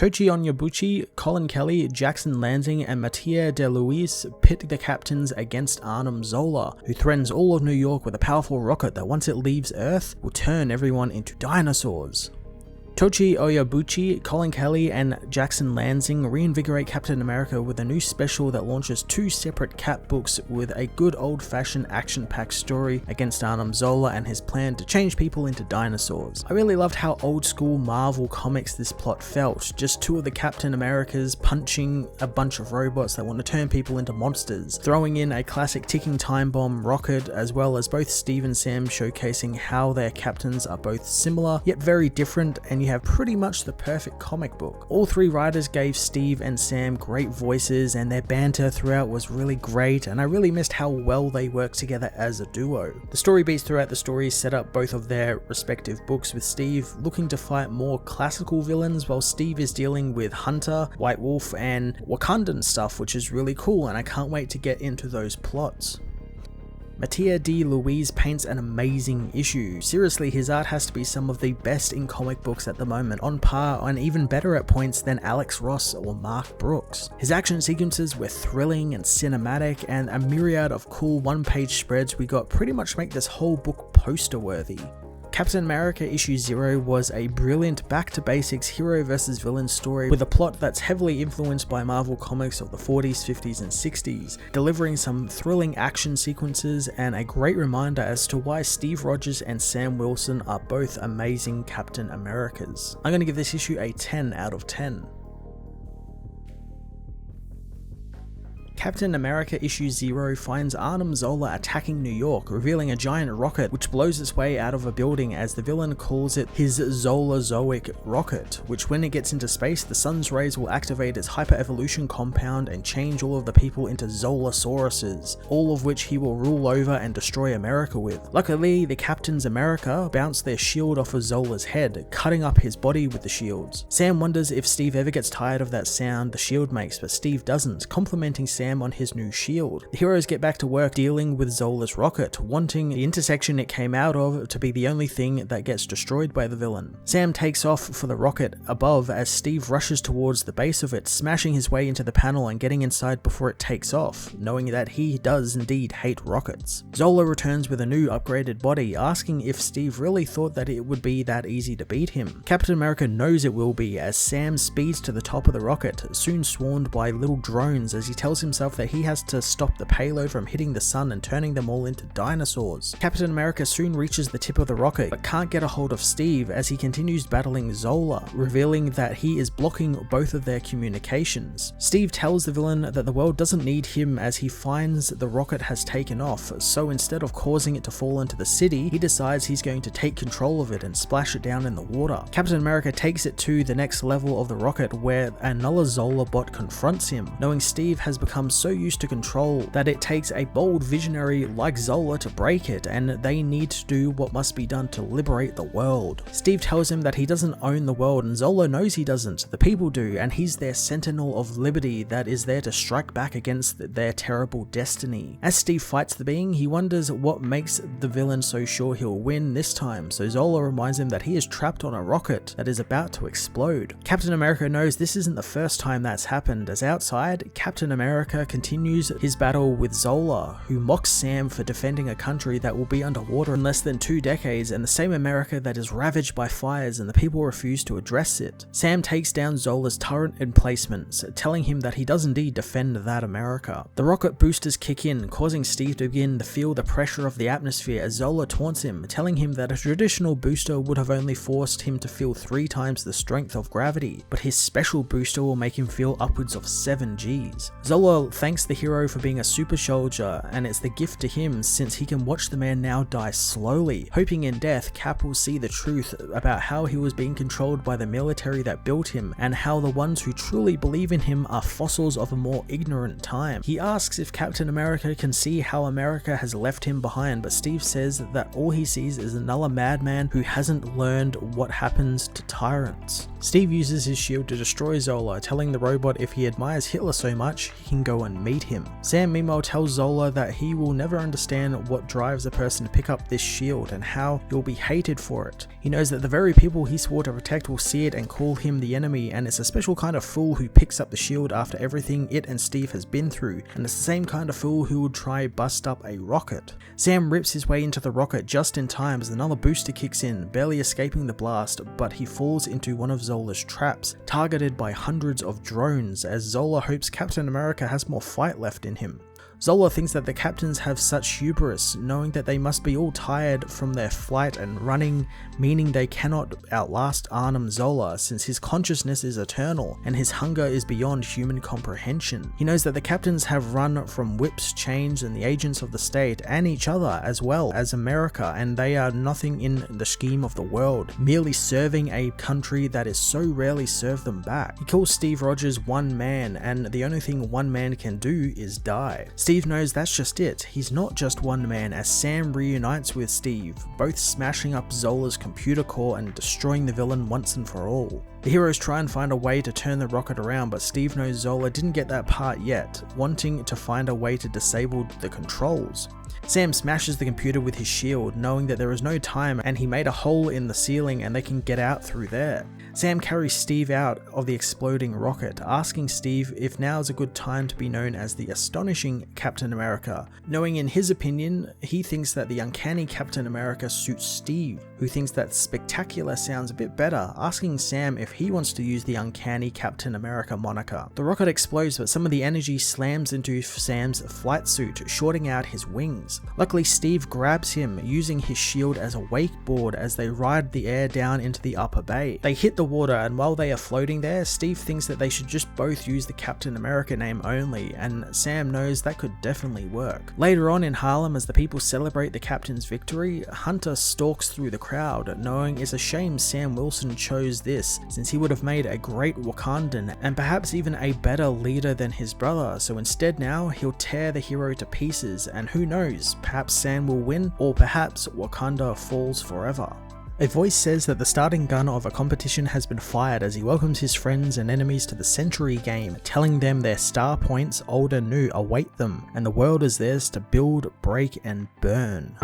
Tochi Onyebuchi, Colin Kelly, Jackson Lansing, and Mattia De Luis pit the captains against Arnim Zola, who threatens all of New York with a powerful rocket that once it leaves Earth will turn everyone into dinosaurs. Tochi Onyebuchi, Colin Kelly, and Jackson Lansing reinvigorate Captain America with a new special that launches 2 separate Cap books with a good old-fashioned action-packed story against Arnim Zola and his plan to change people into dinosaurs. I really loved how old-school Marvel comics this plot felt, just 2 of the Captain Americas punching a bunch of robots that want to turn people into monsters, throwing in a classic ticking time bomb rocket, as well as both Steve and Sam showcasing how their captains are both similar yet very different, and you have pretty much the perfect comic book. All 3 writers gave Steve and Sam great voices, and their banter throughout was really great, and I really missed how well they worked together as a duo. The story beats throughout the story set up both of their respective books, with Steve looking to fight more classical villains while Steve is dealing with Hunter, White Wolf, and Wakandan stuff, which is really cool, and I can't wait to get into those plots. Mattia De Luis paints an amazing issue. Seriously, his art has to be some of the best in comic books at the moment, on par and even better at points than Alex Ross or Mark Brooks. His action sequences were thrilling and cinematic, and a myriad of cool one-page spreads we got pretty much make this whole book poster-worthy. Captain America issue 0 was a brilliant back-to-basics hero versus villain story with a plot that's heavily influenced by Marvel comics of the 40s, 50s, and 60s, delivering some thrilling action sequences and a great reminder as to why Steve Rogers and Sam Wilson are both amazing Captain Americas. I'm going to give this issue a 10 out of 10. Captain America issue 0 finds Arnim Zola attacking New York, revealing a giant rocket which blows its way out of a building, as the villain calls it his Zolazoic rocket, which when it gets into space, the sun's rays will activate its hyper-evolution compound and change all of the people into Zolasauruses, all of which he will rule over and destroy America with. Luckily, the Captains America bounce their shield off of Zola's head, cutting up his body with the shields. Sam wonders if Steve ever gets tired of that sound the shield makes, but Steve doesn't, complimenting Sam on his new shield. The heroes get back to work dealing with Zola's rocket, wanting the intersection it came out of to be the only thing that gets destroyed by the villain. Sam takes off for the rocket above as Steve rushes towards the base of it, smashing his way into the panel and getting inside before it takes off, knowing that he does indeed hate rockets. Zola returns with a new upgraded body, asking if Steve really thought that it would be that easy to beat him. Captain America knows it will be, as Sam speeds to the top of the rocket, soon swarmed by little drones, as he tells himself that he has to stop the payload from hitting the sun and turning them all into dinosaurs. Captain America soon reaches the tip of the rocket, but can't get a hold of Steve as he continues battling Zola, revealing that he is blocking both of their communications. Steve tells the villain that the world doesn't need him as he finds the rocket has taken off, so instead of causing it to fall into the city, he decides he's going to take control of it and splash it down in the water. Captain America takes it to the next level of the rocket where another Zola bot confronts him, knowing Steve has become so used to control that it takes a bold visionary like Zola to break it, and they need to do what must be done to liberate the world. Steve tells him that he doesn't own the world, and Zola knows he doesn't. The people do, and he's their sentinel of liberty that is there to strike back against their terrible destiny. As Steve fights the being, he wonders what makes the villain so sure he'll win this time, so Zola reminds him that he is trapped on a rocket that is about to explode. Captain America knows this isn't the first time that's happened, as outside, Captain America continues his battle with Zola, who mocks Sam for defending a country that will be underwater in less than 2 decades, and the same America that is ravaged by fires and the people refuse to address it. Sam takes down Zola's turret emplacements, telling him that he does indeed defend that America. The rocket boosters kick in, causing Steve to begin to feel the pressure of the atmosphere as Zola taunts him, telling him that a traditional booster would have only forced him to feel 3 times the strength of gravity, but his special booster will make him feel upwards of 7 Gs. Zola thanks the hero for being a super soldier, and it's the gift to him since he can watch the man now die slowly. Hoping in death, Cap will see the truth about how he was being controlled by the military that built him, and how the ones who truly believe in him are fossils of a more ignorant time. He asks if Captain America can see how America has left him behind, but Steve says that all he sees is another madman who hasn't learned what happens to tyrants. Steve uses his shield to destroy Zola, telling the robot if he admires Hitler so much, he can go go and meet him. Sam meanwhile tells Zola that he will never understand what drives a person to pick up this shield and how you'll be hated for it. He knows that the very people he swore to protect will see it and call him the enemy, and it's a special kind of fool who picks up the shield after everything it and Steve has been through, and it's the same kind of fool who would try bust up a rocket. Sam rips his way into the rocket just in time as another booster kicks in, barely escaping the blast, but he falls into one of Zola's traps, targeted by hundreds of drones, as Zola hopes Captain America has more fight left in him. Zola thinks that the captains have such hubris, knowing that they must be all tired from their flight and running, meaning they cannot outlast Arnim Zola since his consciousness is eternal and his hunger is beyond human comprehension. He knows that the captains have run from whips, chains, and the agents of the state and each other as well as America, and they are nothing in the scheme of the world, merely serving a country that is so rarely served them back. He calls Steve Rogers one man, and the only thing one man can do is die. Steve knows that's just it, he's not just one man as Sam reunites with Steve, both smashing up Zola's computer core and destroying the villain once and for all. The heroes try and find a way to turn the rocket around, but Steve knows Zola didn't get that part yet, wanting to find a way to disable the controls. Sam smashes the computer with his shield, knowing that there is no time and he made a hole in the ceiling and they can get out through there. Sam carries Steve out of the exploding rocket, asking Steve if now is a good time to be known as the astonishing Captain America, knowing in his opinion, he thinks that the uncanny Captain America suits Steve, who thinks that spectacular sounds a bit better, asking Sam if he wants to use the uncanny Captain America moniker. The rocket explodes, but some of the energy slams into Sam's flight suit, shorting out his wings. Luckily, Steve grabs him, using his shield as a wakeboard as they ride the air down into the upper bay. They hit the water, and while they are floating there, Steve thinks that they should just both use the Captain America name only, and Sam knows that could definitely work. Later on in Harlem, as the people celebrate the captain's victory, Hunter stalks through the crowd, knowing it's a shame Sam Wilson chose this, since he would have made a great Wakandan and perhaps even a better leader than his brother, so instead now he'll tear the hero to pieces, and who knows, perhaps Sam will win, or perhaps Wakanda falls forever. A voice says that the starting gun of a competition has been fired as he welcomes his friends and enemies to the Century game, telling them their star points, old and new, await them, and the world is theirs to build, break, and burn.